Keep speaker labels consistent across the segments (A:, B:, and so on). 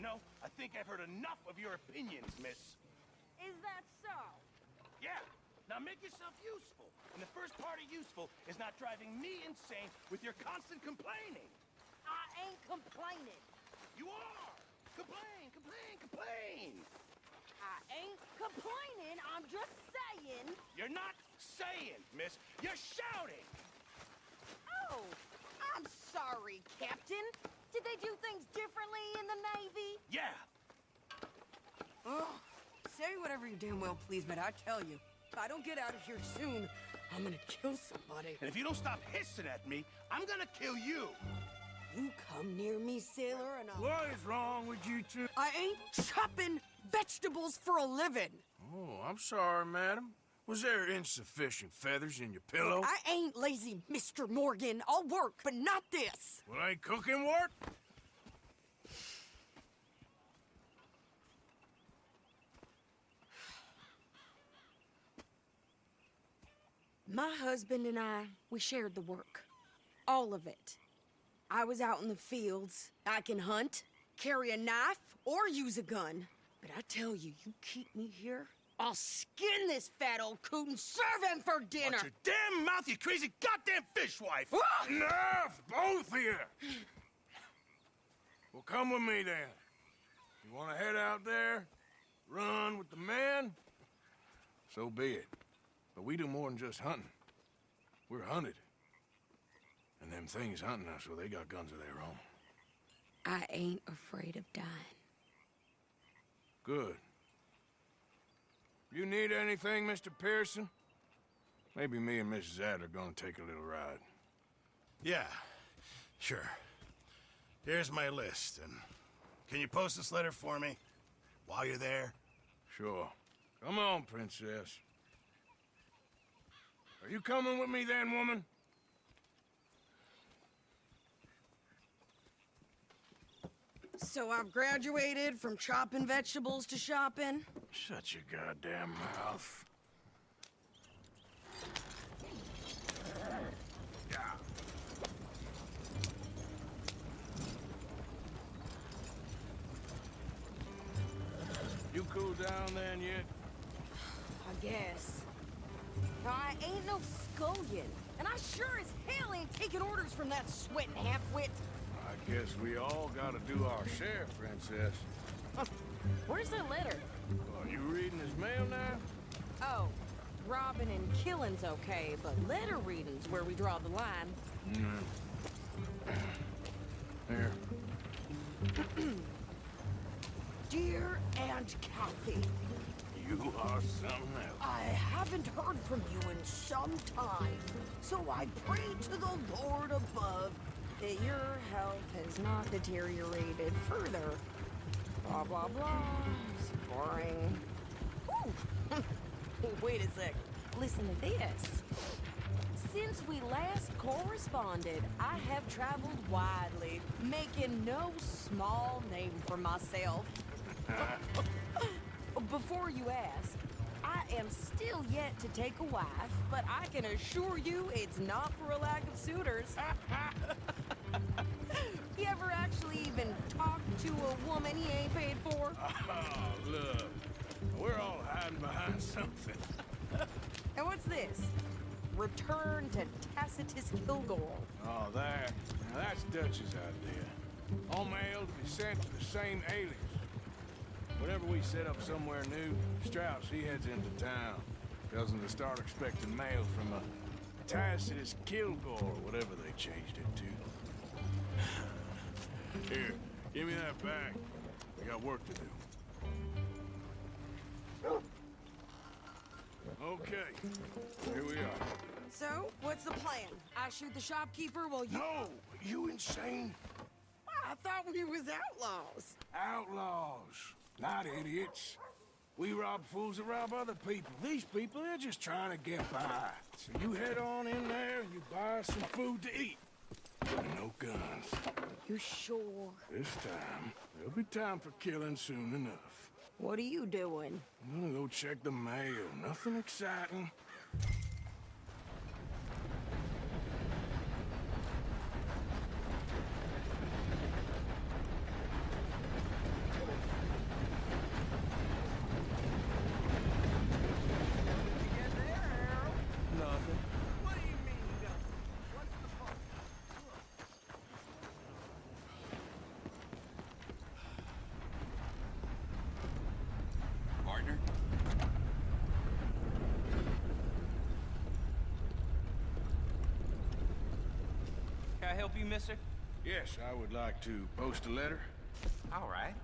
A: know, I think I've heard enough of your opinions, miss.
B: Is that so?
A: Yeah. Now make yourself useful. And the first part of useful is not driving me insane with your constant complaining.
B: I ain't complaining.
A: You are! Complain, complain, complain!
B: I ain't complaining, I'm just saying.
A: You're not saying, miss. You're shouting!
B: Oh, I'm sorry, Captain. Did they do things differently in the Navy?
A: Yeah.
C: Oh, say whatever you damn well please, but I tell you, if I don't get out of here soon, I'm gonna kill somebody.
A: And if you don't stop hissing at me, I'm gonna kill you.
C: You come near me, sailor, and I'll...
D: What is wrong with you two?
C: I ain't chopping vegetables for a living.
D: Oh, I'm sorry, madam. Was there insufficient feathers in your pillow?
C: I ain't lazy, Mr. Morgan. I'll work, but not this.
D: Well, ain't cooking work?
C: My husband and I, we shared the work. All of it. I was out in the fields. I can hunt, carry a knife, or use a gun. But I tell you, you keep me here, I'll skin this fat old coot and serve him for dinner!
A: Watch your damn mouth, you crazy goddamn fishwife!
D: Enough, both of you! Well, come with me, then. You want to head out there, run with the men? So be it. But we do more than just hunting. We're hunted. And them things hunting us, well, they got guns of their own.
C: I ain't afraid of dying.
D: Good. You need anything, Mr. Pearson? Maybe me and Mrs. Adler are gonna take a little ride.
A: Yeah, sure. Here's my list, and can you post this letter for me while you're there?
D: Sure. Come on, princess. Are you coming with me then, woman?
C: So I've graduated from chopping vegetables to shopping?
D: Shut your goddamn mouth. Yeah. You cool down then yet?
C: I guess. I ain't no scullion, and I sure as hell ain't taking orders from that sweating half-wit.
D: I guess we all gotta do our share, princess.
B: Where's the letter?
D: Are you reading his mail now?
B: Oh, robbing and killing's okay, but letter reading's where we draw the line.
D: Here.
C: Dear Aunt Kathy,
D: You are something else.
C: I haven't heard from you in some time, so I pray to the Lord above that your health has not deteriorated further. Blah, blah, blah. It's boring. Ooh. Wait a sec. Listen to this. Since we last corresponded, I have traveled widely, making no small name for myself. Before you ask, I am still yet to take a wife, but I can assure you it's not for a lack of suitors. You ever actually even talked to a woman he ain't paid for?
D: Oh, look. We're all hiding behind something.
C: And what's this? Return to Tacitus Kilgore.
D: Oh, that. Now that's Dutch's idea. All mail to be sent to the same alias. Whenever we set up somewhere new, Strauss, he heads into town. Tells them to start expecting mail from a Tacitus Kilgore, whatever they changed it to. Here, give me that back. We got work to do. Okay, here we are.
C: So, what's the plan? I shoot the shopkeeper while you...
D: No! You insane?
C: I thought we was outlaws.
D: Outlaws, not idiots. We rob fools that rob other people. These people, they're just trying to get by. So you head on in there and you buy some food to eat. And no guns.
C: You sure?
D: This time, there'll be time for killing soon enough.
C: What are you doing?
D: I'm gonna go check the mail. Nothing exciting.
E: help you, mister?
D: Yes, I would like to post a letter.
E: All right.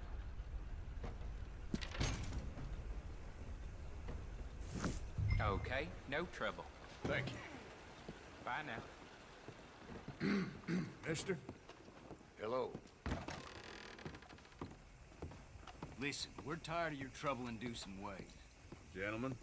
E: Okay, no trouble.
D: Thank you.
E: Bye now.
D: Mister? Hello.
F: Listen, we're tired of your trouble-inducing ways.
D: Gentlemen.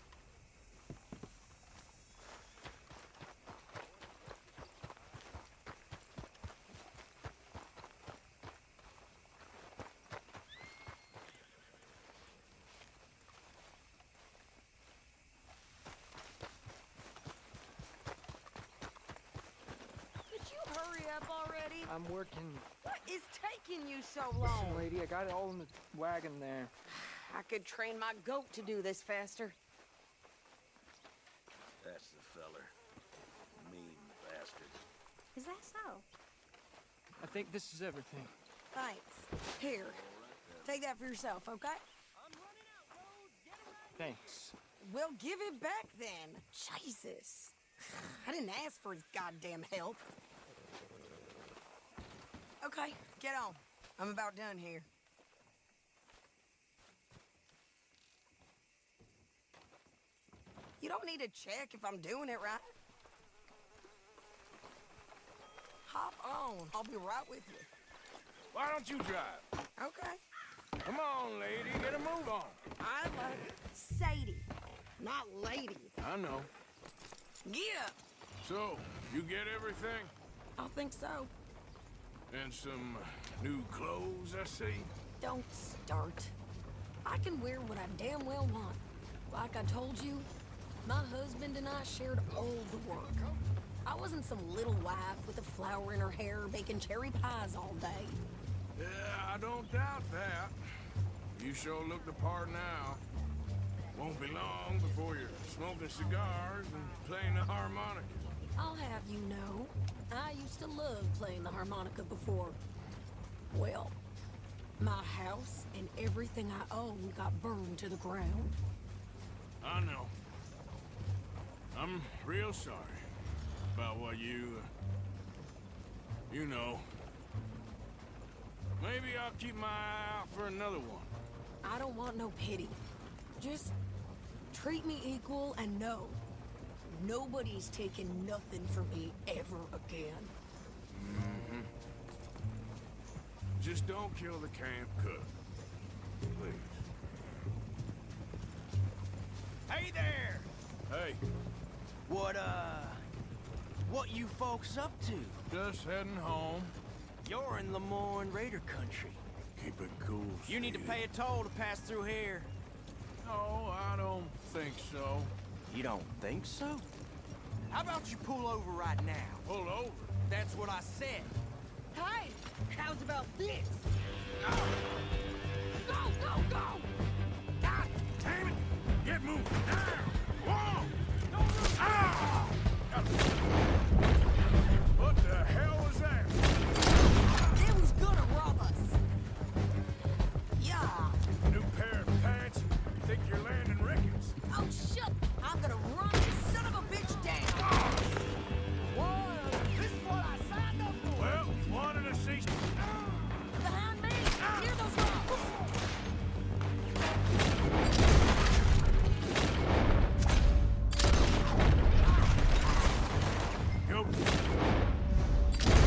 B: Could you hurry up already?
G: I'm working.
B: What is taking you so
G: Listen,
B: long?
G: lady, I got it all in the wagon there.
B: I could train my goat to do this faster.
H: That's the feller. Mean bastard.
B: Is that so?
G: I think this is everything.
C: Thanks. Here, take that for yourself, okay?
G: Thanks.
C: Well, give it back then. Jesus. I didn't ask for his goddamn help. Okay, get on. I'm about done here. You don't need to check if I'm doing it right. Hop on. I'll be right with you.
D: Why don't you drive?
C: Okay.
D: Come on, lady, get a move on.
C: I like Sadie, not lady.
D: I know.
C: Get up.
D: So, you get everything?
C: I think so.
D: And some new clothes, I see?
C: Don't start. I can wear what I damn well want. Like I told you, my husband and I shared all the work. I wasn't some little wife with a flower in her hair baking cherry pies all day.
D: Yeah, I don't doubt that. You sure look the part now. Won't be long before you're smoking cigars and playing the harmonica.
C: I'll have you know, I used to love playing the harmonica before. Well, my house and everything I own got burned to the ground.
D: I know. I'm real sorry about what you know. Maybe I'll keep my eye out for another one.
C: I don't want no pity. Just treat me equal and know nobody's taking nothing from me ever again.
D: Mm-hmm. Just don't kill the camp cook. Please.
F: Hey there!
D: Hey,
F: What you folks up to?
D: just heading home.
F: You're in Lemoyne Raider country.
D: Keep it cool,
F: You need to
D: sweetie.
F: pay a toll to pass through here.
D: No, I don't think so.
F: You don't think so? How about you pull over right now?
D: Pull over.
F: That's what I said.
B: Hey, how's about this? Go, go, go!
D: God damn it! Get moving now! Whoa! Ah! What the hell was that?
C: It was gonna rob us. Yeah.
D: New pair of pants? Think you're landing Ricketts?
C: Oh, shut. I'm gonna run this son of a bitch down.
F: Whoa! This is what I signed up for!
D: Well, wanted to see...
C: Behind me. Near those rocks.
D: Go.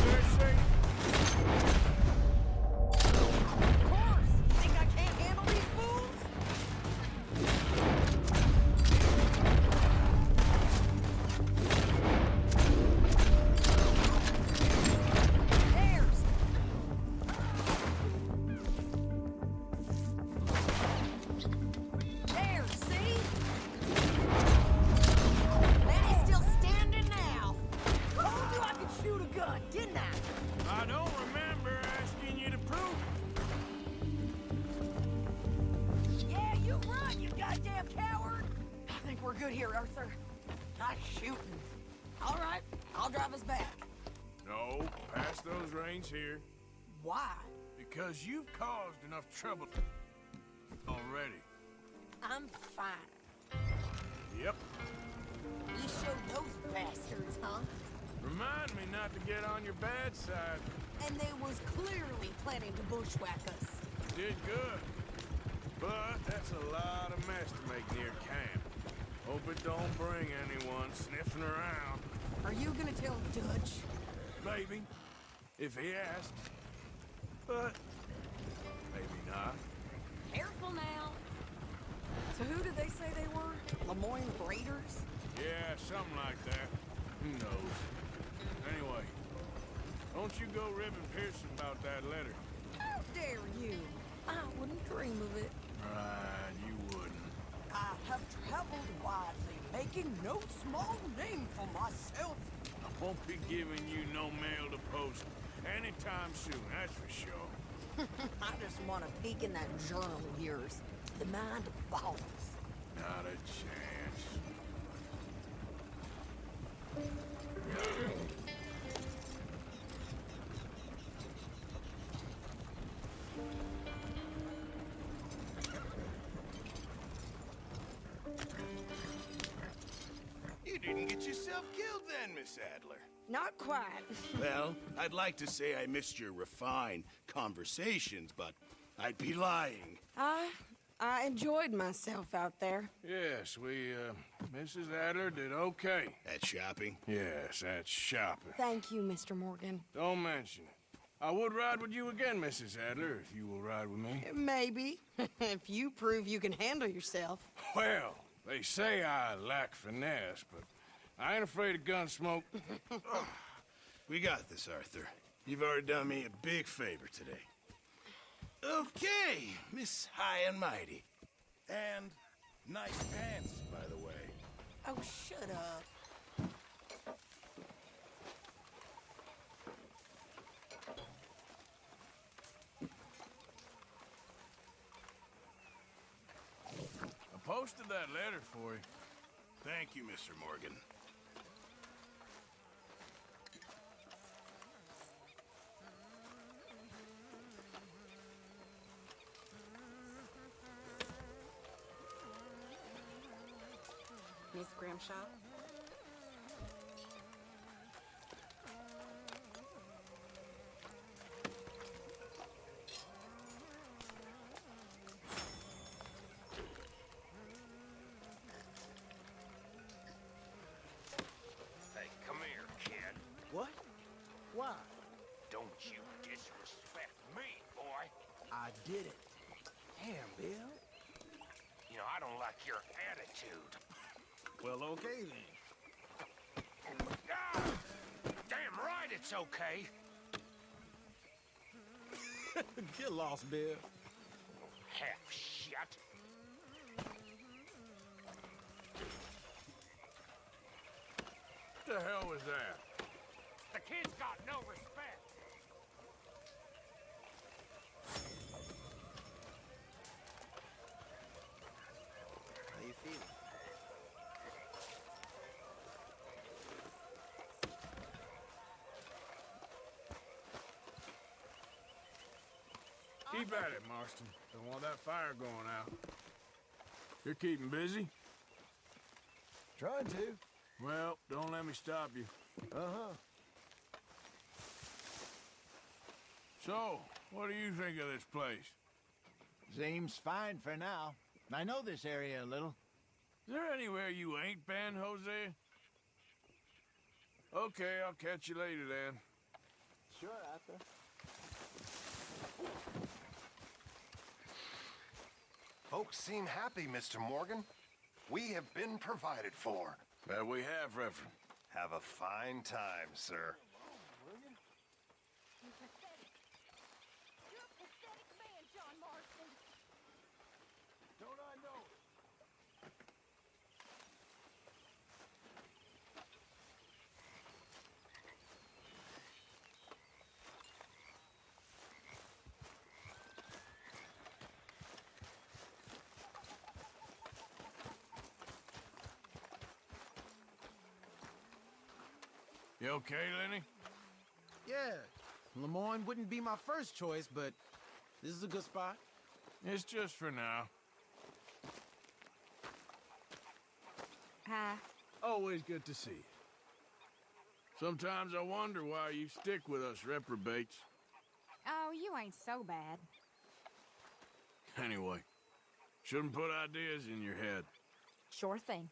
D: There, Sadie.
C: Of course. Think I can't handle these fools? There's. There, see? And he's still standing now. Told you I could shoot a gun, didn't I?
D: I don't remember asking you to prove it.
C: Yeah, you run, you goddamn coward! I think we're good here, Arthur. Nice shooting. All right, I'll drive us back.
D: No, pass those reins here.
C: Why?
D: Because you've caused enough trouble already.
C: I'm fine.
D: Yep.
C: We showed those bastards, huh?
D: Remind me not to get on your bad side.
C: And they was clearly planning to bushwhack us.
D: Did good. But that's a lot of mess to make near camp. Hope it don't bring anyone sniffing around.
C: Are you gonna tell Dutch?
D: Maybe, if he asks. But maybe not.
C: Careful now. So who did they say they were? Lemoyne Raiders?
D: Yeah, something like that. Who knows? Anyway, don't you go ribbing Pearson about that letter.
C: How dare you? I wouldn't dream of it.
D: Right, you wouldn't.
C: I have traveled widely, making no small name for myself.
D: I won't be giving you no mail to post anytime soon, that's for sure.
C: I just want to peek in that journal of yours. The mind follows.
D: Not a chance.
A: You didn't get yourself killed then, Miss Adler.
C: Not quite.
A: Well, I'd like to say I missed your refined conversations, but I'd be lying.
C: I enjoyed myself out there.
D: Yes, Mrs. Adler did okay.
A: At shopping?
D: Yes, that's shopping.
C: Thank you, Mr. Morgan.
D: Don't mention it. I would ride with you again, Mrs. Adler, if you will ride with me.
C: Maybe. If you prove you can handle yourself.
D: Well, they say I lack finesse, but I ain't afraid of gun smoke.
A: We got this, Arthur. You've already done me a big favor today. Okay, Miss High and Mighty. And nice pants, by the way.
C: Oh, shut up.
D: I posted that letter for you.
A: Thank you, Mr. Morgan.
B: Miss Grimshaw?
H: Hey, come here, kid.
F: What? Why?
H: Don't you disrespect me, boy.
F: I did it. Damn, Bill.
H: You know, I don't like your attitude.
F: Well, okay then.
H: Ah! Damn right it's okay.
F: Get lost, Bill.
H: Half shit.
D: What the hell was that?
H: The kid's got no respect.
F: How you feeling?
D: Keep at it, Marston. Don't want that fire going out. You're keeping busy?
F: Trying to.
D: Well, don't let me stop you.
F: Uh-huh.
D: So, what do you think of this place?
I: Seems fine for now. I know this area a little.
D: Is there anywhere you ain't been, Jose? Okay, I'll catch you later then.
F: Sure, Arthur.
J: Folks seem happy, Mr. Morgan. We have been provided for.
D: That we have, Reverend.
J: Have a fine time, sir.
B: You're pathetic. You're a pathetic man, John Marston.
D: Don't I know? You okay, Lenny?
F: Yeah. Lemoyne wouldn't be my first choice, but this is a good spot.
D: It's just for now.
C: Hi.
D: Always good to see you. Sometimes I wonder why you stick with us reprobates.
B: Oh, you ain't so bad.
D: Anyway, shouldn't put ideas in your head.
B: Sure thing.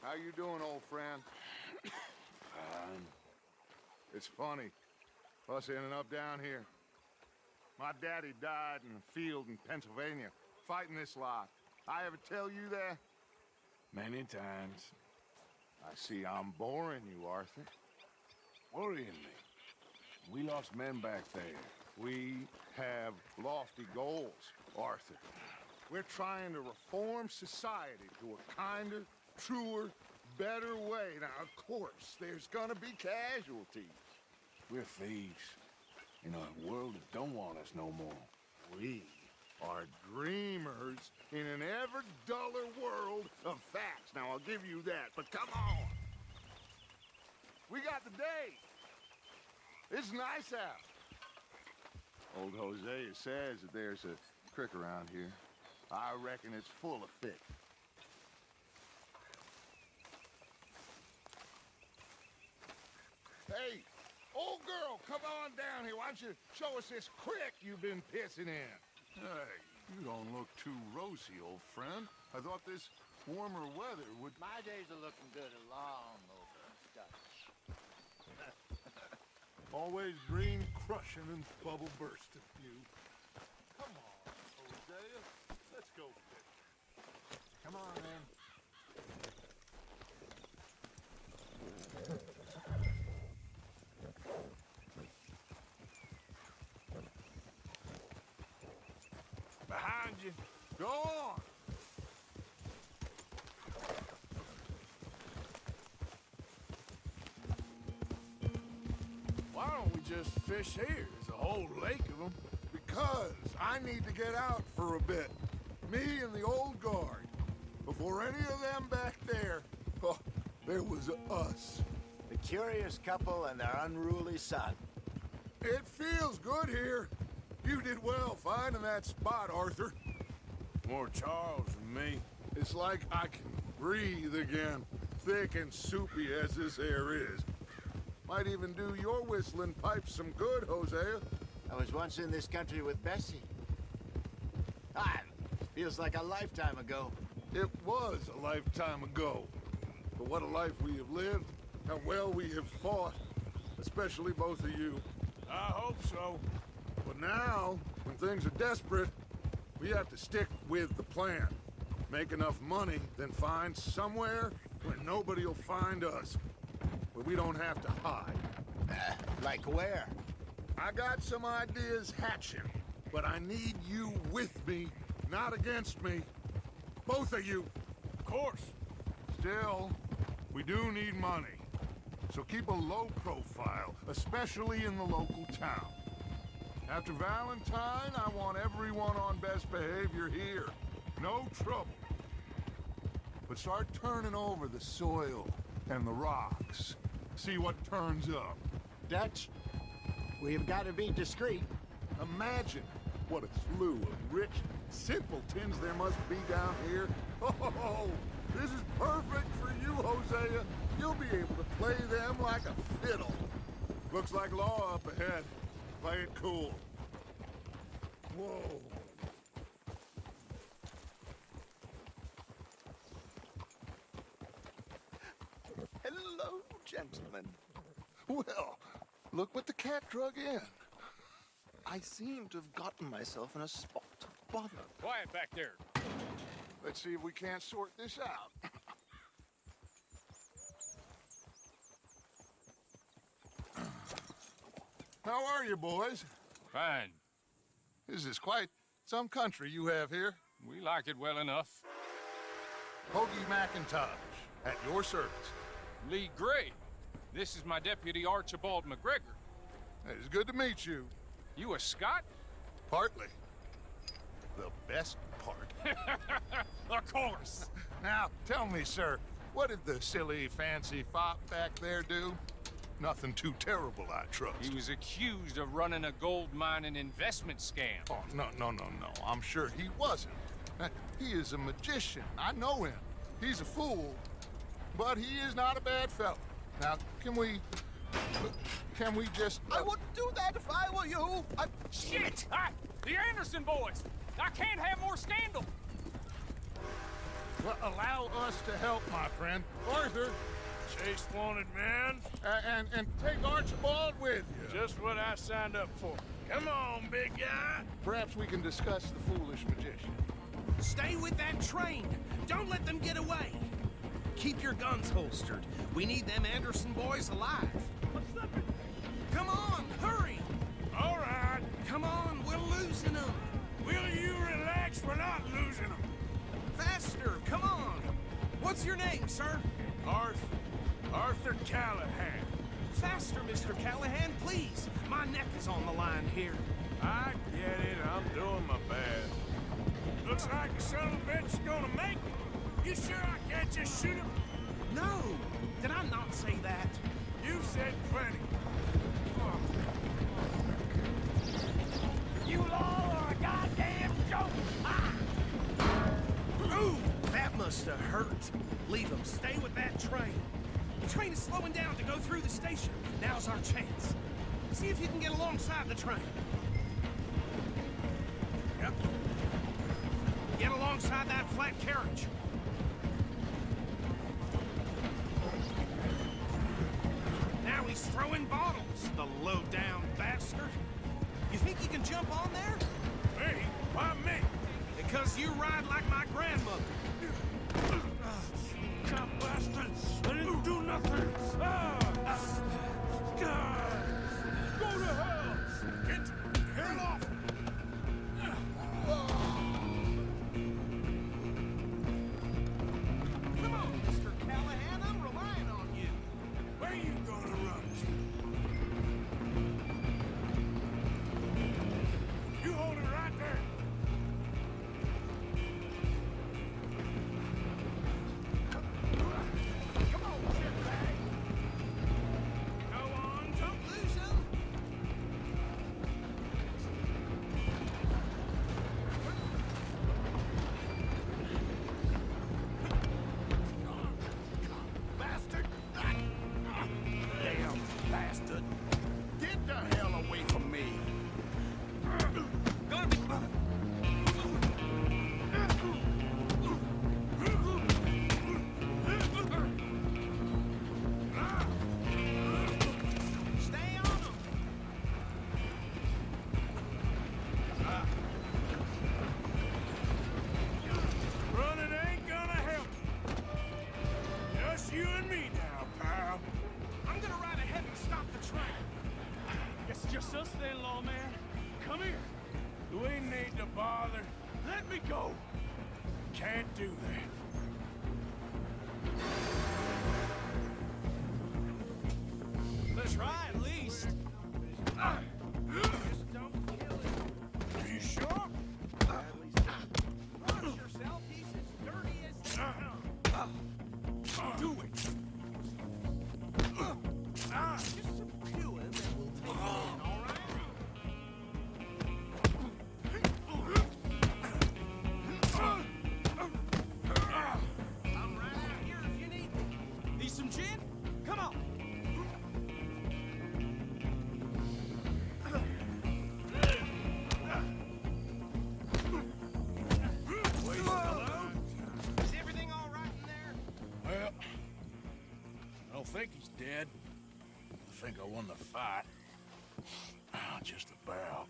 K: How you doing, old friend?
D: Fine.
K: It's funny, us ending up down here. My daddy died in a field in Pennsylvania, fighting this lot. I ever tell you that?
D: Many times.
K: I see I'm boring you, Arthur.
D: Worrying me. We lost men back there.
K: We have lofty goals, Arthur. We're trying to reform society to a kinder, truer, better way. Now, of course, there's gonna be casualties.
D: We're thieves. In a world that don't want us no more.
K: We are dreamers in an ever duller world of facts. Now, I'll give you that, but come on. We got the day. It's nice out. Old Hosea says that there's a creek around here. I reckon it's full of fish. Hey, old girl, come on down here. Why don't you show us this creek you've been pissing in?
L: Hey, you don't look too rosy, old friend. I thought this warmer weather would...
I: My days are looking good along over Dutch.
L: Always green crushing and bubble bursting, you. Come on, Hosea. Let's go fishing.
I: Come on, then.
D: Behind you.
K: Go on.
D: Why don't we just fish here? There's a whole lake of them.
L: Because I need to get out for a bit. Me and the old guard. Before any of them back there, oh, there was us.
I: The curious couple and their unruly son.
L: It feels good here. You did well finding that spot, Arthur.
D: More Charles than me.
L: It's like I can breathe again, thick and soupy as this air is. Might even do your whistling pipes some good, Hosea.
I: I was once in this country with Bessie. Ah, feels like a lifetime ago.
L: It was a lifetime ago. But what a life we have lived, how well we have fought, especially both of you.
D: I hope so.
L: But now, when things are desperate, we have to stick with the plan. Make enough money, then find somewhere where nobody will find us. Where we don't have to hide.
I: Like where?
L: I got some ideas hatching, but I need you with me, not against me. Both of you.
D: Of course.
L: Still, we do need money. So keep a low profile, especially in the local town. After Valentine, I want everyone on best behavior here. No trouble. But start turning over the soil and the rocks. See what turns up.
I: Dutch, we've got to be discreet.
L: Imagine what a slew of rich simpletons there must be down here. Oh, this is perfect for you, Hosea. You'll be able to play them like a fiddle. Looks like law up ahead. Play it cool. Whoa.
J: Hello, gentlemen.
L: Well, look what the cat drug in.
J: I seem to have gotten myself in a spot of bother.
D: Quiet back there.
L: Let's see if we can't sort this out. How are you, boys?
E: Fine.
L: This is quite some country you have here.
E: We like it well enough.
L: Hoagie McIntosh, at your service.
E: Lee Gray. This is my deputy Archibald McGregor.
L: It's good to meet you.
E: You a Scot?
L: Partly. the best part.
E: Of course.
L: Now, tell me, sir, what did the silly, fancy fop back there do? Nothing too terrible, I trust.
E: He was accused of running a gold mining investment scam.
L: Oh, no. I'm sure he wasn't. He is a magician. I know him. He's a fool, but he is not a bad fellow. Now, can we just...
K: I wouldn't do that if I were you.
E: Shit! The Anderson boys! I can't have more scandal!
L: Well, allow us to help, my friend. Arthur,
D: Chase wanted man.
L: and take Archibald with you.
D: Just what I signed up for. Come on, big guy.
L: Perhaps we can discuss the foolish magician.
M: Stay with that train. Don't let them get away. Keep your guns holstered. We need them Anderson boys alive. Come on, hurry!
D: All right.
M: Come on, we're losing them.
D: Will you relax? We're not losing them.
M: Faster, come on. What's your name, sir?
D: Arthur Callahan.
M: Faster, Mr. Callahan, please. My neck is on the line here.
D: I get it. I'm doing my best. Looks like the son of a bitch is gonna make it. You sure I can't just shoot him?
M: No, did I not say that?
D: You said plenty.
M: You all are a goddamn joke! Ah! Ooh, that must have hurt. Leave them. Stay with that train. The train is slowing down to go through the station. Now's our chance. See if you can get alongside the train. Yep. Get alongside that flat carriage. Now he's throwing bottles, the low-down bastard. You think you can jump on there?
D: Me? Why me?
M: Because you ride like my grandmother.
D: God, bastard! I didn't do nothing! Go to hell! Get off!
M: Come on, Mr. Callahan, I'm relying on you.
D: Where you gonna run to? You hold it right there!
M: Come on, shitbag. Go on, don't lose him.
K: Bastard!
M: Damn bastard.
K: Get the hell away from me!
M: Gonna be... Stay on him.
D: Running ain't gonna help. Just you and me now, pal.
M: I'm gonna ride ahead and stop the train.
G: Guess it's just us then, lawman. Come here.
D: Do we need to bother?
G: Let me go.
D: Can't do that.
M: Let's try at least. Just don't kill him.
D: Are you sure?
M: Watch yourself, he's as dirty as... Do it. Just subdue him and we'll take him in, all right? I'm right out here if you need me. Need some gin? Come on. Is everything all right in there?
D: Well, I don't think he's dead. I think I won the fight. Just about.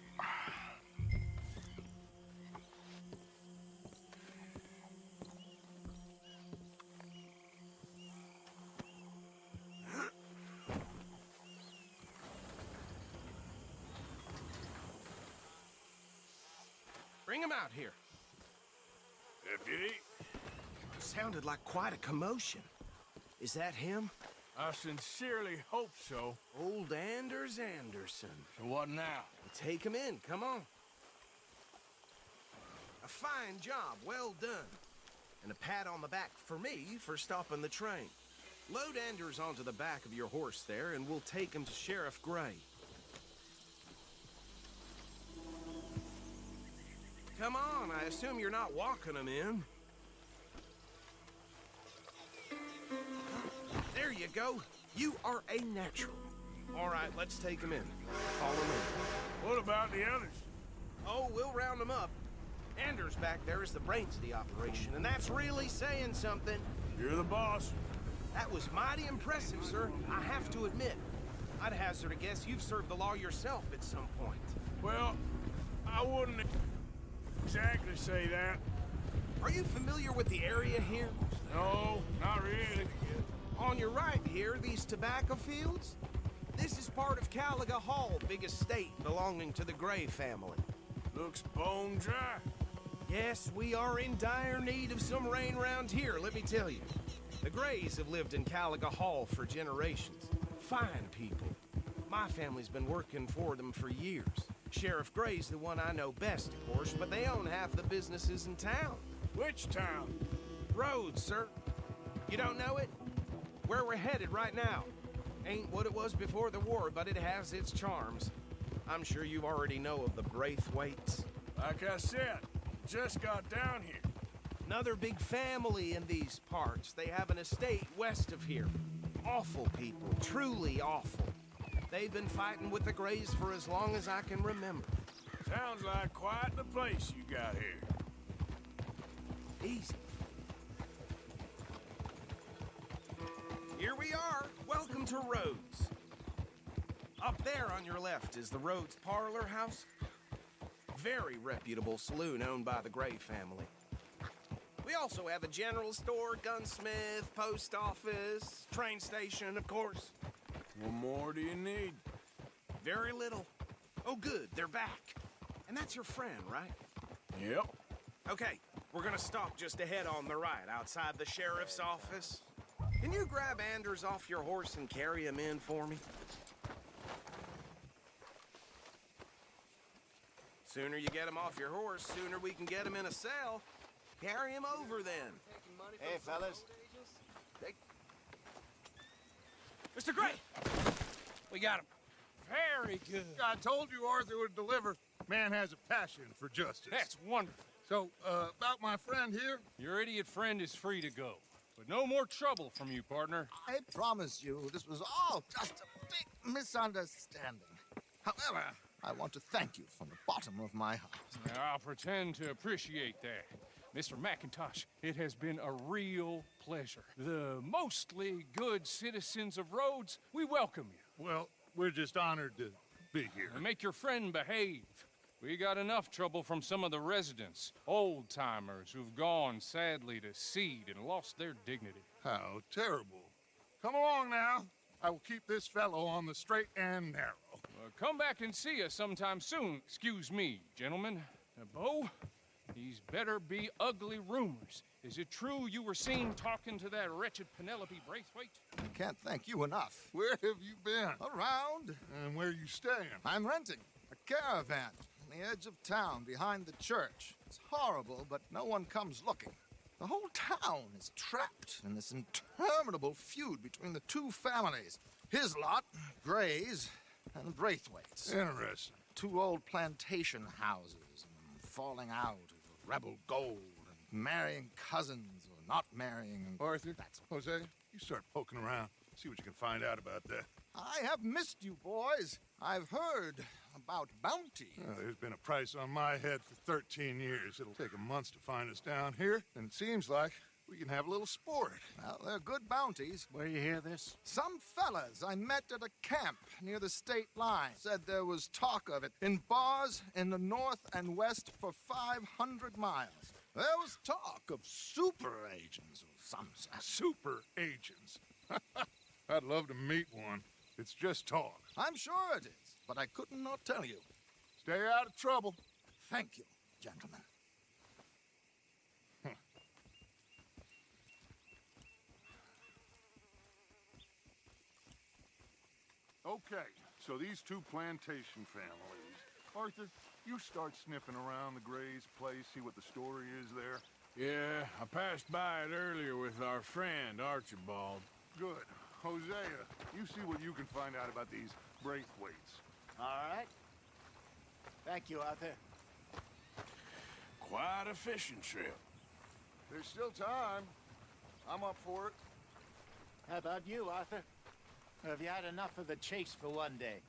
M: Bring him out here.
D: Deputy,
M: Sounded like quite a commotion. Is that him?
D: I sincerely hope so.
M: Old Anders Anderson.
D: So what now?
M: Take him in, come on. I A fine job, well done. And a pat on the back for me for stopping the train. Load Anders onto the back of your horse there, and we'll take him to Sheriff Gray. Come on, I assume you're not walking him in. There you go. You are a natural. All right, let's take him in. Follow me.
D: What about the others?
M: Oh, we'll round them up. Anders back there is the brains of the operation, and that's really saying something.
D: You're the boss.
M: That was mighty impressive, sir. I have to admit. I'd hazard a guess you've served the law yourself at some point.
D: Well, I wouldn't exactly say that.
M: Are you familiar with the area here?
D: No, not really.
M: On your right here, these tobacco fields? This is part of Caliga Hall, big estate belonging to the Gray family.
D: Looks bone dry.
M: Yes, we are in dire need of some rain round here, let me tell you. The Grays have lived in Caliga Hall for generations. Fine people. My family's been working for them for years. Sheriff Gray's the one I know best, of course, but they own half the businesses in town.
D: Which town?
M: Rhodes, sir. You don't know it? Where we're headed right now. Ain't what it was before the war, but it has its charms. I'm sure you already know of the Braithwaites.
D: Like I said, just got down here.
M: Another big family in these parts. They have an estate west of here. Awful people, truly awful. They've been fighting with the Grays for as long as I can remember.
D: Sounds like quite the place you got here.
M: Easy. Here we are. Welcome to Rhodes. Up there on your left is the Rhodes Parlor House. Very reputable saloon owned by the Gray family. We also have a general store, gunsmith, post office, train station, of course.
D: What more do you need?
M: Very little. Oh, good, they're back. And that's your friend, right?
D: Yep.
M: Okay, we're gonna stop just ahead on the right, outside the sheriff's office. Can you grab Anders off your horse and carry him in for me? Sooner you get him off your horse, sooner we can get him in a cell. Carry him over, then.
I: Hey, fellas.
E: Mr. Gray! We got him. Very good.
K: I told you Arthur would deliver. Man has a passion for justice.
E: That's wonderful.
K: So, about my friend here?
G: Your idiot friend is free to go. But no more trouble from you, partner.
N: I promise you, this was all just a big misunderstanding. However, I want to thank you from the bottom of my heart.
G: I'll pretend to appreciate that. Mr. McIntosh, it has been a real pleasure. The mostly good citizens of Rhodes, we welcome you.
K: Well, we're just honored to be here.
G: And make your friend behave. We got enough trouble from some of the residents, old-timers who've gone, sadly, to seed and lost their dignity.
K: How terrible. Come along now. I will keep this fellow on the straight and narrow.
G: Come back and see us sometime soon. Excuse me, gentlemen. Bo, these better be ugly rumors. Is it true you were seen talking to that wretched Penelope Braithwaite?
N: I can't thank you enough.
K: Where have you been?
N: Around.
K: And where are you staying?
N: I'm renting a caravan on the edge of town behind the church. It's horrible, but no one comes looking. The whole town is trapped in this interminable feud between the two families. His lot, Gray's, and Braithwaite's.
K: Interesting.
N: Two old plantation houses, and falling out over rebel gold, and marrying cousins or not marrying. And
K: Arthur, Jose, you start poking around. See what you can find out about that.
N: I have missed you, boys. I've heard about bounty.
K: There's been a price on my head for 13 years. It'll take a month to find us down here, and it seems like we can have a little sport.
N: Well, they're good bounties.
I: Where you hear this?
N: Some fellas I met at a camp near the state line said there was talk of it in bars in the north and west for 500 miles. There was talk of super agents or some such.
K: Super agents? I'd love to meet one. It's just talk.
N: I'm sure it is, but I couldn't not tell you.
K: Stay out of trouble.
N: Thank you, gentlemen.
L: Okay, so these two plantation families, Arthur, you start sniffing around the Gray's place, see what the story is there.
D: Yeah, I passed by it earlier with our friend, Archibald.
L: Good. Hosea, you see what you can find out about these Braithwaites.
I: All right. Thank you, Arthur.
D: Quite a fishing trip.
L: There's still time. I'm up for it.
I: How about you, Arthur? Or have you had enough of the chase for one day?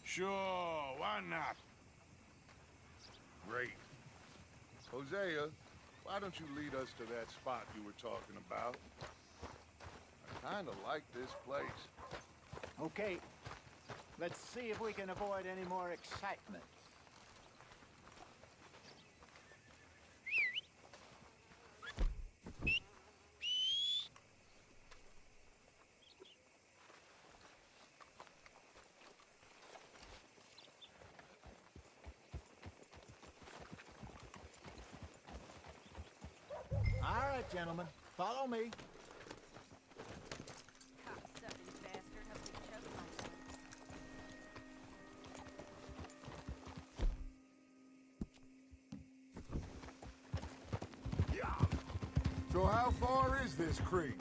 D: Sure, why not?
L: Great. Hosea, why don't you lead us to that spot you were talking about? I kind of like this place.
I: Okay. Let's see if we can avoid any more excitement. All right, gentlemen, follow me.
B: Cocksucking bastard. Hope he chokes on something.
L: So how far is this creek?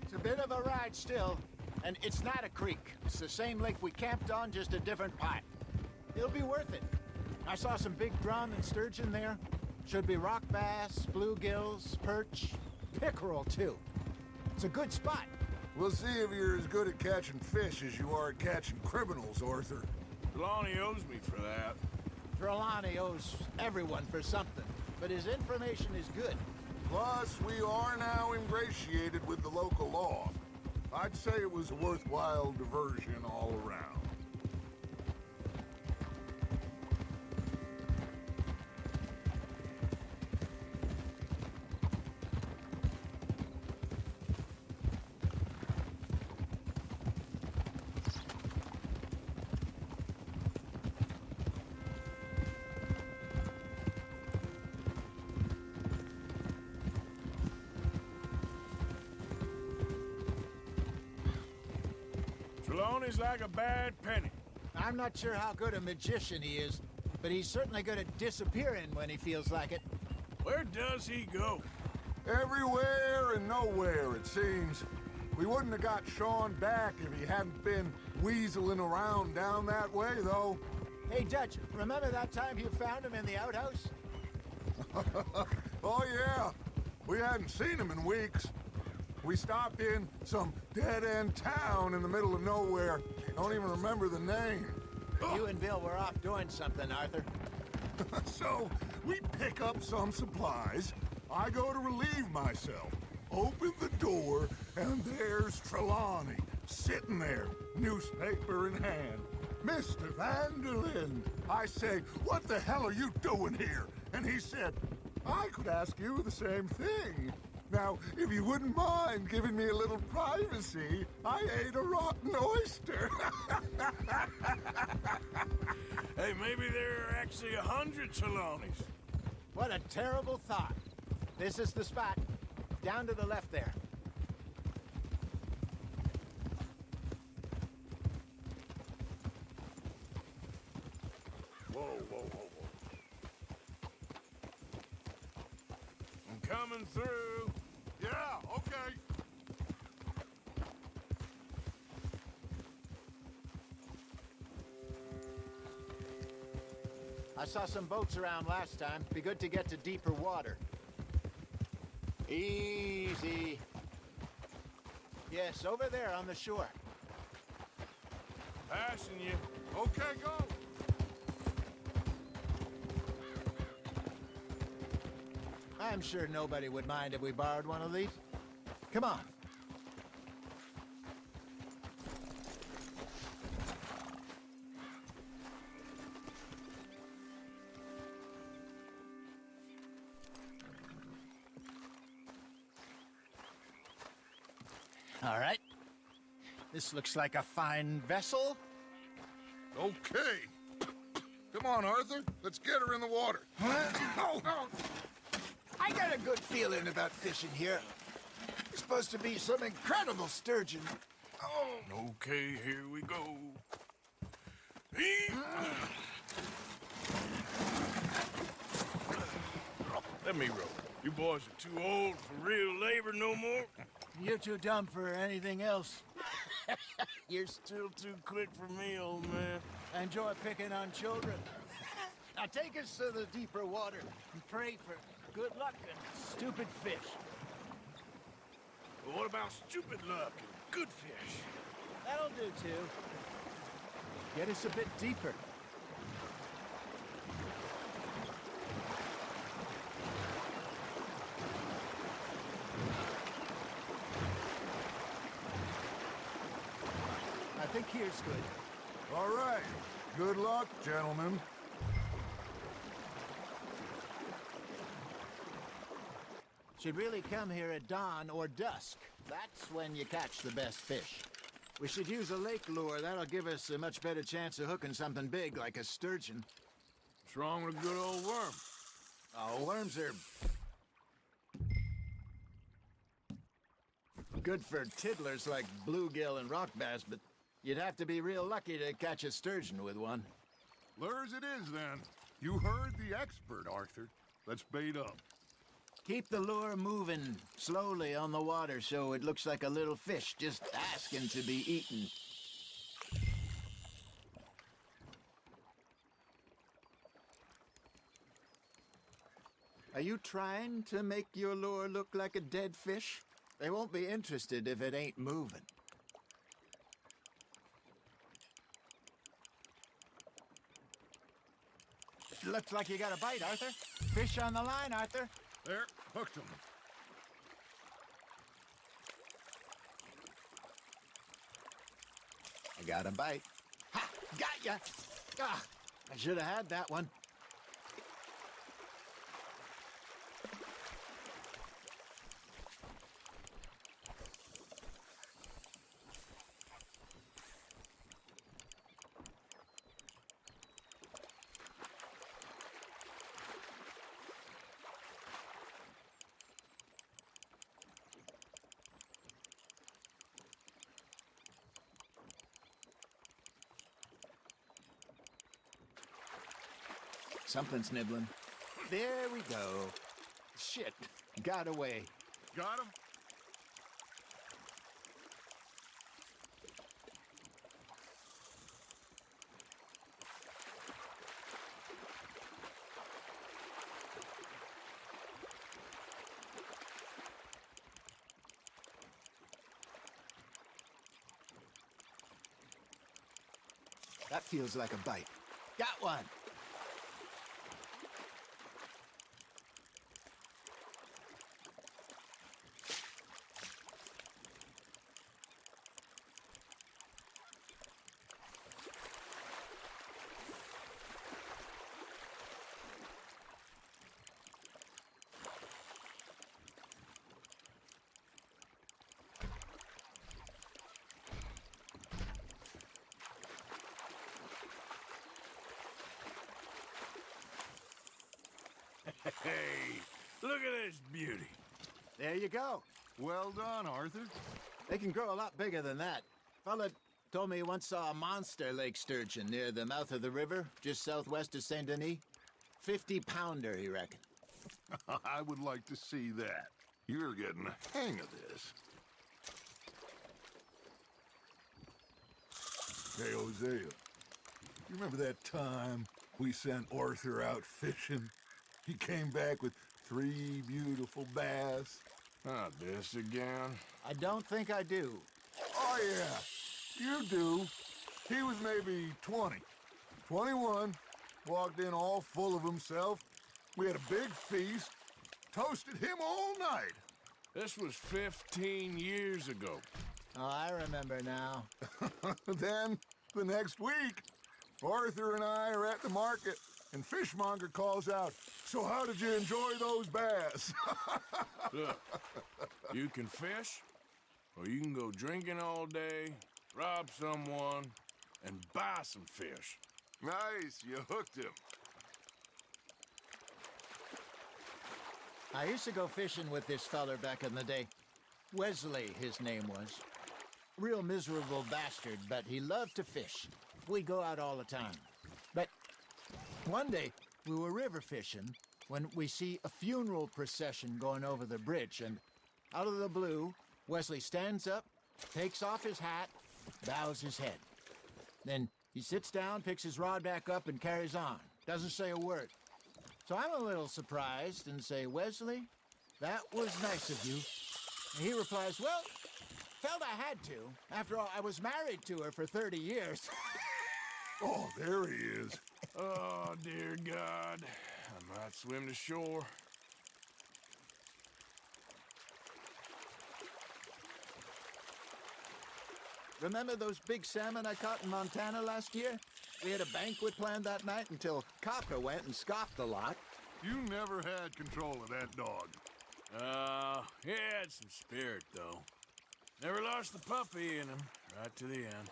I: It's a bit of a ride still, and it's not a creek. It's the same lake we camped on, just a different pipe. It'll be worth it. I saw some big drum and sturgeon there. Should be rock bass, bluegills, perch, pickerel too. It's a good spot.
L: We'll see if you're as good at catching fish as you are at catching criminals, Arthur.
D: Trelawney owes me for that.
I: Trelawney owes everyone for something, but his information is good.
L: Plus, we are now ingratiated with the local law. I'd say it was a worthwhile diversion all around.
D: Trelawney's like a bad penny.
I: I'm not sure how good a magician he is, but he's certainly good at disappearing when he feels like it.
D: Where does he go?
L: Everywhere and nowhere, it seems. We wouldn't have got Sean back if he hadn't been weaseling around down that way, though.
I: Hey, Dutch, remember that time you found him in the outhouse?
L: Oh, yeah. We hadn't seen him in weeks. We stopped in some dead-end town in the middle of nowhere. I don't even remember the name.
I: You and Bill were off doing something, Arthur.
L: So, we pick up some supplies. I go to relieve myself. Open the door, and there's Trelawney, sitting there, newspaper in hand. Mr. Vanderlyn. I say, what the hell are you doing here? And he said, I could ask you the same thing. Now, if you wouldn't mind giving me a little privacy, I ate a rotten oyster.
D: Hey, maybe there are actually 100 Trelawneys.
I: What a terrible thought. This is the spot. Down to the left there.
L: Whoa, whoa, whoa, whoa.
D: I'm coming through.
L: Yeah, okay.
I: I saw some boats around last time. Be good to get to deeper water. Easy. Yes, over there on the shore.
D: Passing you.
L: Okay, go.
I: I'm sure nobody would mind if we borrowed one of these. Come on. All right. This looks like a fine vessel.
L: Okay. Come on, Arthur. Let's get her in the water.
I: Oh, I got a good feeling about fishing here. There's supposed to be some incredible sturgeon.
D: Okay, here we go. Let me row. You boys are too old for real labor no more.
I: You're too dumb for anything else.
D: You're still too quick for me, old man.
I: Enjoy picking on children. Now take us to the deeper water and pray for good luck and stupid fish.
D: But what about stupid luck and good fish?
I: That'll do, too. Get us a bit deeper. I think here's good.
L: All right. Good luck, gentlemen.
I: Should really come here at dawn or dusk. That's when you catch the best fish. We should use a lake lure. That'll give us a much better chance of hooking something big like a sturgeon.
D: What's wrong with a good old worm?
I: Oh, worms are good for tiddlers like bluegill and rock bass, but you'd have to be real lucky to catch a sturgeon with one.
L: Lures it is, then. You heard the expert, Arthur. Let's bait up.
I: Keep the lure moving slowly on the water so it looks like a little fish just asking to be eaten. Are you trying to make your lure look like a dead fish? They won't be interested if it ain't moving. Looks like you got a bite, Arthur. Fish on the line, Arthur.
L: There, hooked him.
I: I got a bite. Ha! Got ya! Ah, I should have had that one. Something's nibbling. There we go. Shit, got away.
L: Got him?
I: That feels like a bite. Got one.
D: Hey, look at this beauty.
I: There you go.
L: Well done, Arthur.
I: They can grow a lot bigger than that. Fella told me he once saw a monster lake sturgeon near the mouth of the river, just southwest of Saint Denis. 50-pounder, he reckoned.
L: I would like to see that. You're getting the hang of this. Hey, Hosea. You remember that time we sent Arthur out fishing? He came back with 3 beautiful bass.
D: Not this again.
I: I don't think I do.
L: Oh, yeah. You do. He was maybe 20. 21. Walked in all full of himself. We had a big feast. Toasted him all night.
D: This was 15 years ago.
I: Oh, I remember now.
L: Then, the next week, Arthur and I are at the market, and Fishmonger calls out, "So how did you enjoy those bass?"
D: Look, you can fish, or you can go drinking all day, rob someone, and buy some fish.
L: Nice, you hooked him.
I: I used to go fishing with this feller back in the day. Wesley, his name was. real miserable bastard, but he loved to fish. We go out all the time. But one day, we were river fishing when we see a funeral procession going over the bridge, and out of the blue, Wesley stands up, takes off his hat, bows his head. Then he sits down, picks his rod back up, and carries on. Doesn't say a word. So I'm a little surprised and say, Wesley, that was nice of you. And he replies, well, felt I had to. After all, I was married to her for 30 years.
L: Oh, there he is.
D: Oh, dear God. I might swim to shore.
I: Remember those big salmon I caught in Montana last year? We had a banquet planned that night until Copper went and scoffed a lot.
L: You never had control of that dog.
D: He had some spirit, though. Never lost the puppy in him, right to the end.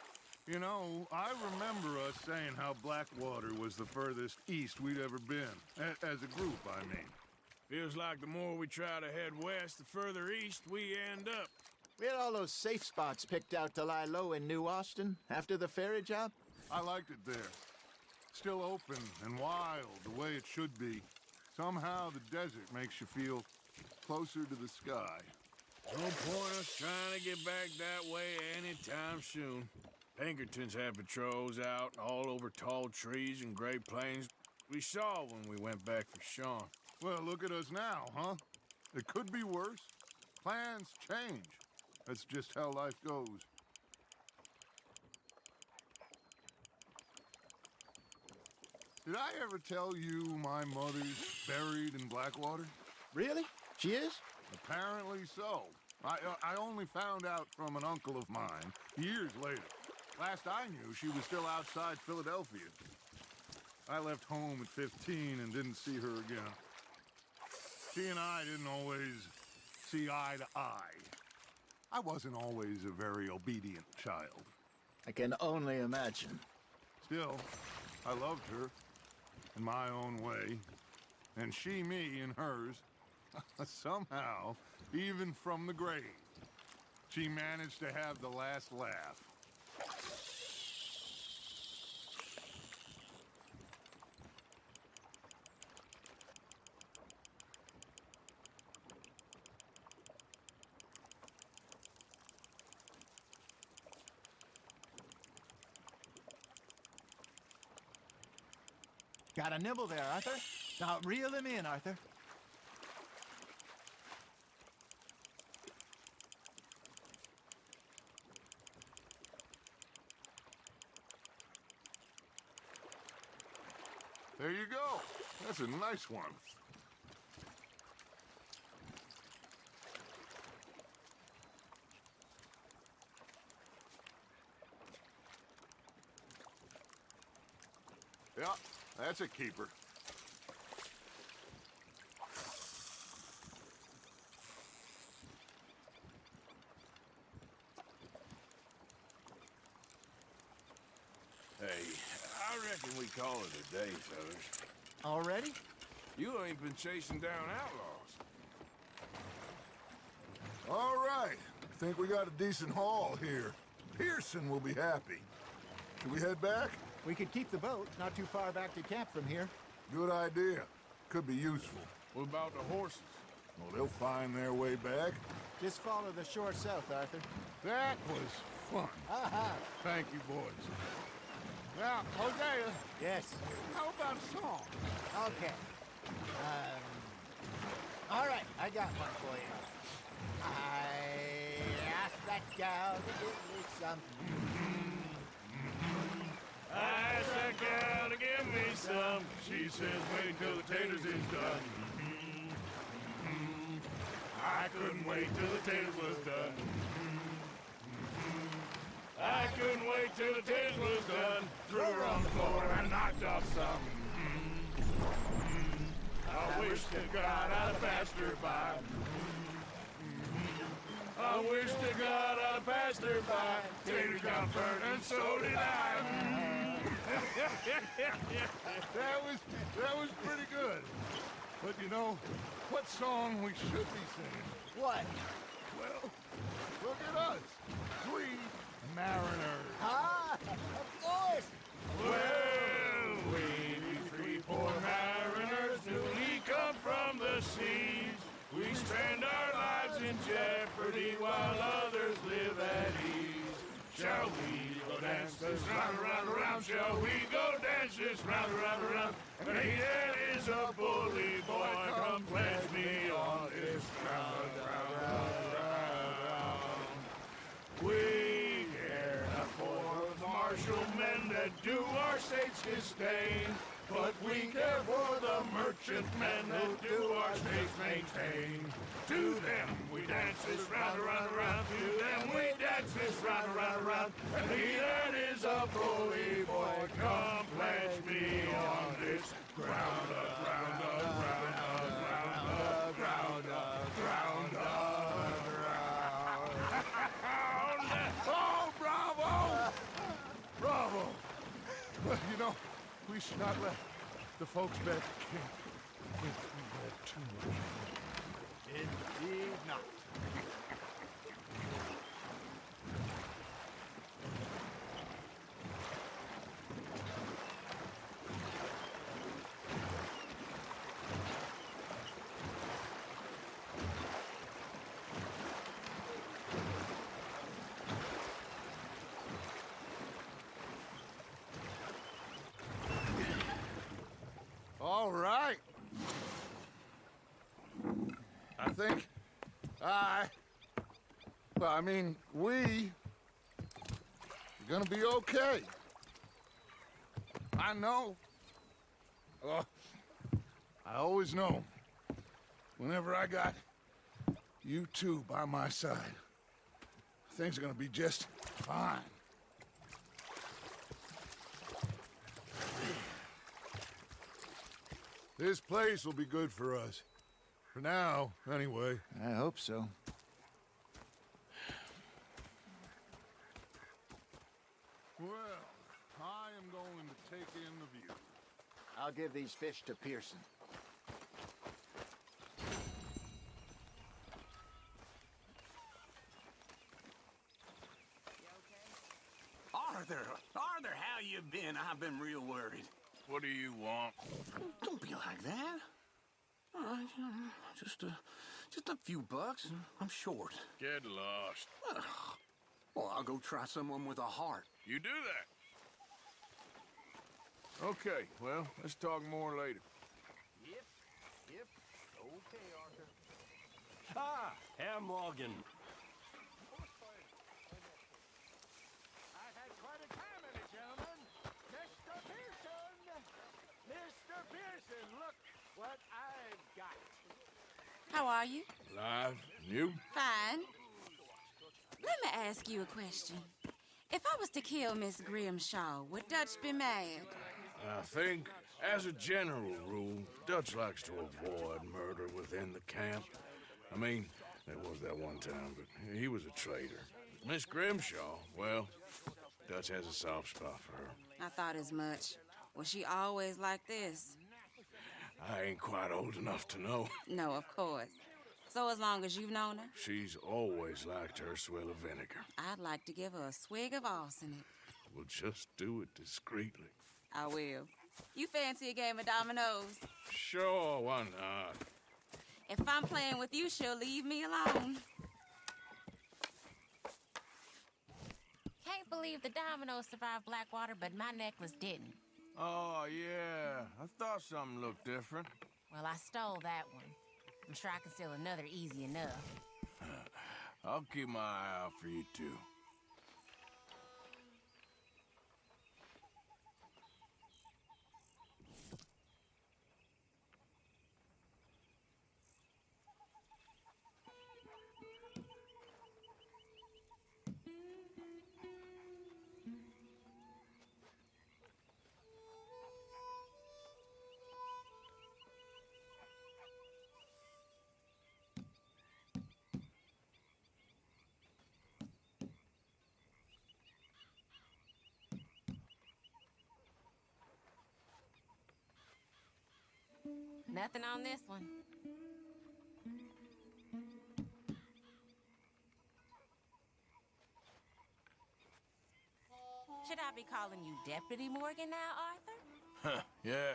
L: You know, I remember us saying how Blackwater was the furthest east we'd ever been. As a group, I mean.
D: Feels like the more we try to head west, the further east we end up.
I: We had all those safe spots picked out to lie low in New Austin after the ferry job.
L: I liked it there. Still open and wild, the way it should be. Somehow the desert makes you feel closer to the sky.
D: No point us trying to get back that way anytime soon. Pinkertons had patrols out all over tall trees and Great Plains. We saw when we went back for Sean.
L: Well, look at us now, huh? It could be worse. Plans change. That's just how life goes. Did I ever tell you my mother's buried in Blackwater?
I: Really? She is?
L: Apparently so. I only found out from an uncle of mine years later. Last I knew, she was still outside Philadelphia. I left home at 15 and didn't see her again. She and I didn't always see eye to eye. I wasn't always a very obedient child.
I: I can only imagine.
L: Still, I loved her in my own way, and she me in hers. Somehow, even from the grave, she managed to have the last laugh.
I: Got a nibble there, Arthur. Now reel him in, Arthur.
L: There you go. That's a nice one. Yeah, that's a keeper.
D: Hey, I reckon we call it a day, fellas.
I: Already?
D: You ain't been chasing down outlaws.
L: All right. I think we got a decent haul here. Pearson will be happy. Should we head back?
I: We could keep the boat not too far back to camp from here.
L: Good idea. Could be useful.
D: What about the horses?
L: Well, they'll find their way back.
I: Just follow the shore south, Arthur.
L: That was fun.
I: Aha!
L: Thank you, boys.
I: Now, Hosea. Yes.
K: How about a song?
I: Okay. All right, I got one for you. I asked that gal to give me some.
D: I asked that gal to give me some. She says wait till the taters is done. I couldn't wait till the taters was done. I couldn't wait till the taters was done. Threw her on the floor and knocked off some. I wish to God I'd passed her by. I wish to God I'd passed her by. Taters got burned and so did I.
L: That was pretty good. But you know, what song we should be singing?
I: What?
L: Well, Look at us, 3 mariners.
I: Ah, of course.
D: Well, we 3 poor mariners newly come from the seas. We spend our lives in jeopardy while others live at ease. Shall we go dance this round, around, around? Shall we go dance this round, around, around? And he that is a bully boy, come pledge me on this round, round, round, round. We care not for the martial men that do our state's disdain, but we care for the merchant men that do our states maintain. To them we dance this round, around, around. To them we dance this round, around, around. And he that is a bully boy, come pledge me on this ground up, ground up, ground up, ground up, ground up, ground up, ground. Oh, bravo! Bravo!
L: Well, you know, we should not let the folks back at camp think we had too much fun.
I: Indeed not.
L: All right. I think we're gonna be okay. I know. I always know. Whenever I got you two by my side, things are gonna be just fine. This place will be good for us. For now, anyway.
I: I hope so.
L: Well, I am going to take in the view.
I: I'll give these fish to Pearson.
O: Arthur, how you been? I've been real worried.
D: What do you want?
O: Don't be like that. Just a few bucks. I'm short.
D: Get lost.
O: Well, I'll go try someone with a heart.
D: You do that. Okay, well, let's talk more later.
O: Yep. Okay, Arthur. Ah, Herr Morgan.
I: I've had quite a time of it, gentlemen. Mr. Pearson! Mr. Pearson, look what I've got.
P: How are you?
D: Alive? You?
P: Fine. Let me ask you a question. If I was to kill Miss Grimshaw, would Dutch be mad?
D: I think, as a general rule, Dutch likes to avoid murder within the camp. I mean, there was that one time, but he was a traitor. Miss Grimshaw, well, Dutch has a soft spot for her.
P: I thought as much. Was she always like this?
D: I ain't quite old enough to know.
P: No, of course. So as long as you've known her?
D: She's always liked her swill of vinegar.
P: I'd like to give her a swig of arsenic.
D: We'll just do it discreetly.
P: I will. You fancy a game of dominoes?
D: Sure, why not?
P: If I'm playing with you, she'll leave me alone.
Q: Can't believe the dominoes survived Blackwater, but my necklace didn't.
D: Oh, yeah. I thought something looked different.
Q: Well, I stole that one. I'm sure I can steal another easy enough.
D: I'll keep my eye out for you, too.
Q: Nothing on this one. Should I be calling you Deputy Morgan now, Arthur?
D: Huh, yeah.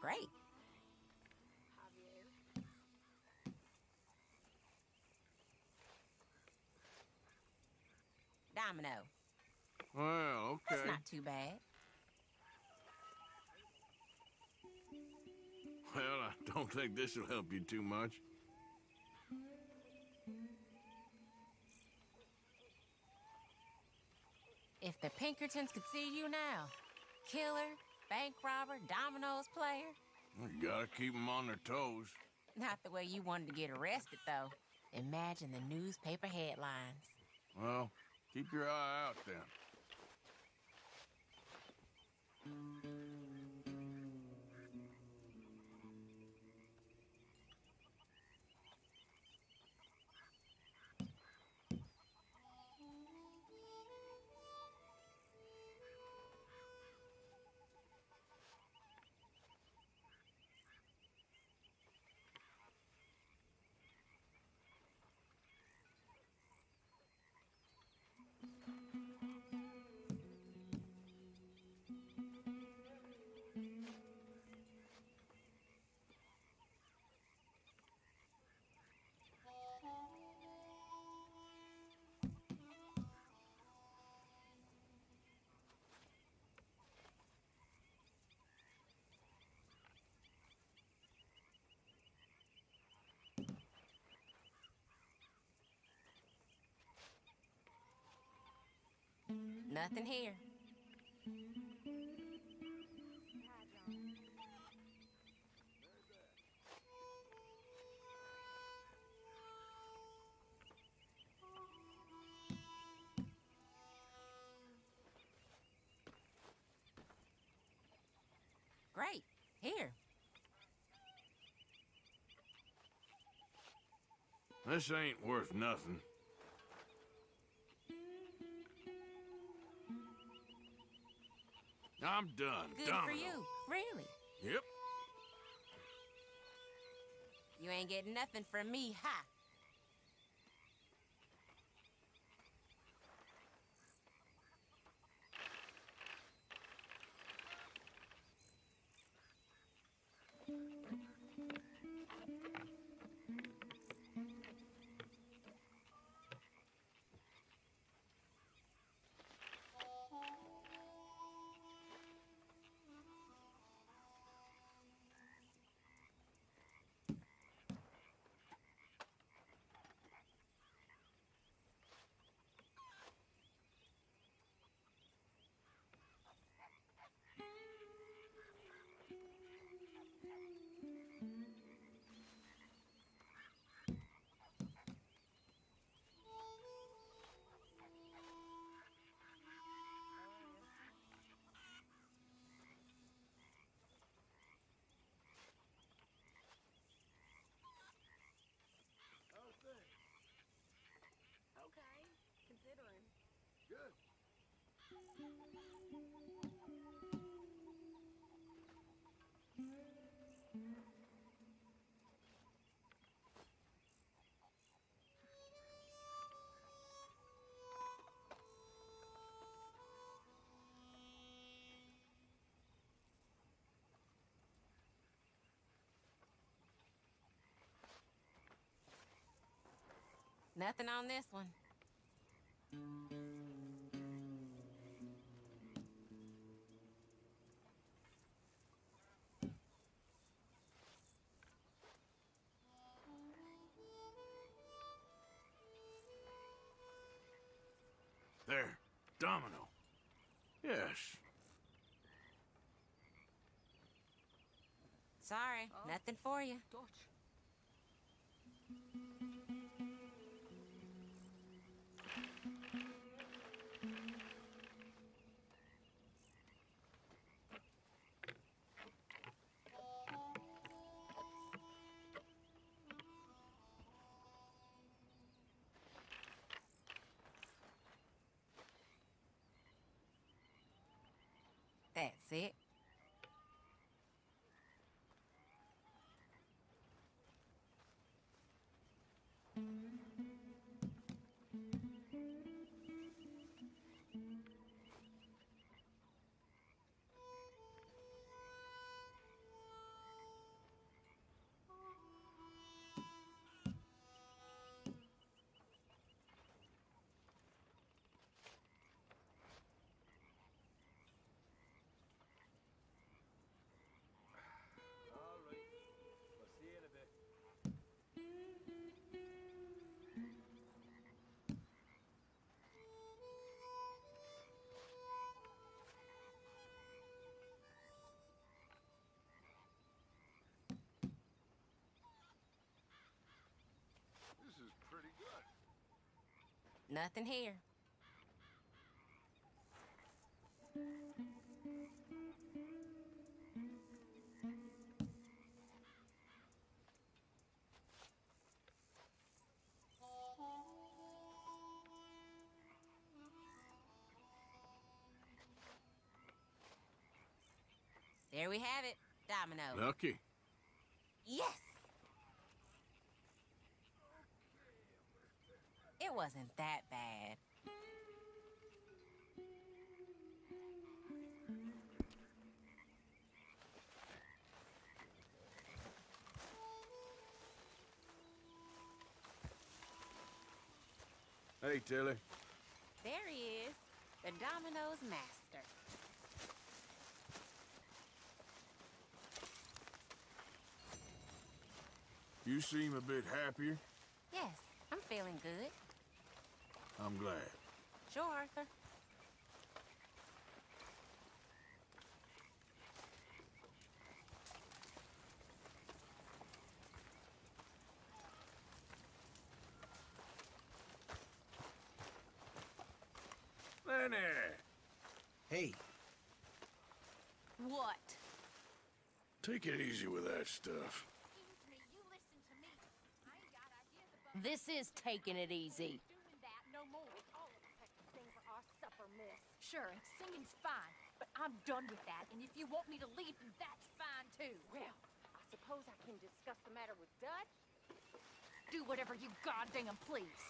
Q: Great. Domino.
D: Well, okay.
Q: That's not too bad.
D: Well, I don't think this will help you too much.
Q: If the Pinkertons could see you now, killer, bank robber, dominoes player.
D: You gotta keep them on their toes.
Q: Not the way you wanted to get arrested, though. Imagine the newspaper headlines.
D: Well, keep your eye out then.
Q: Nothing here. Great. Here.
D: This ain't worth nothing. I'm done.
Q: Good
D: Domino.
Q: for you. Really?
D: Yep.
Q: You ain't getting nothing from me, ha!
B: Okay, considering.
K: Good.
Q: Nothing on this one.
D: There. Domino. Yes.
Q: Sorry, nothing for you. it.
L: This is pretty good.
Q: Nothing here. There we have it. Domino.
D: Lucky.
Q: Yes! It wasn't that bad.
D: Hey, Tilly.
Q: There he is, the Domino's master.
D: You seem a bit happier.
Q: Yes, I'm feeling good.
D: I'm glad.
Q: Sure, Arthur.
D: Lenny!
M: Hey.
B: What?
D: Take it easy with that stuff.
B: This is taking it easy.
R: No more. All of us have to sing for our supper, miss. Sure, and singing's fine, but I'm done with that. And if you want me to leave, then that's fine too. Well, I suppose I can discuss the matter with Dutch. Do whatever you goddamn please.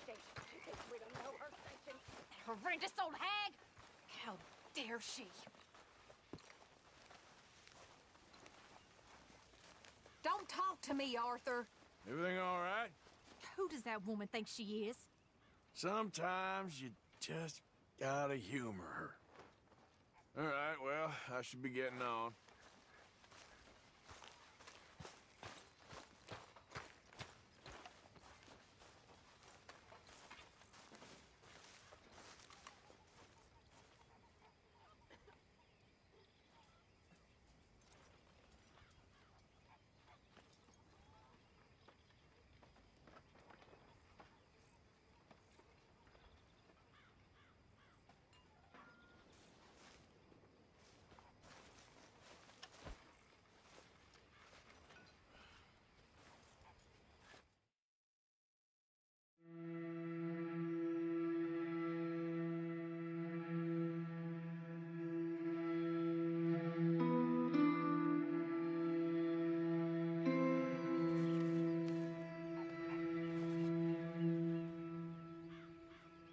R: We don't know her station. That horrendous old hag! How dare she? Don't talk to me, Arthur.
D: Everything all right?
R: Who does that woman think she is?
D: Sometimes you just gotta humor her. All right, well, I should be getting on.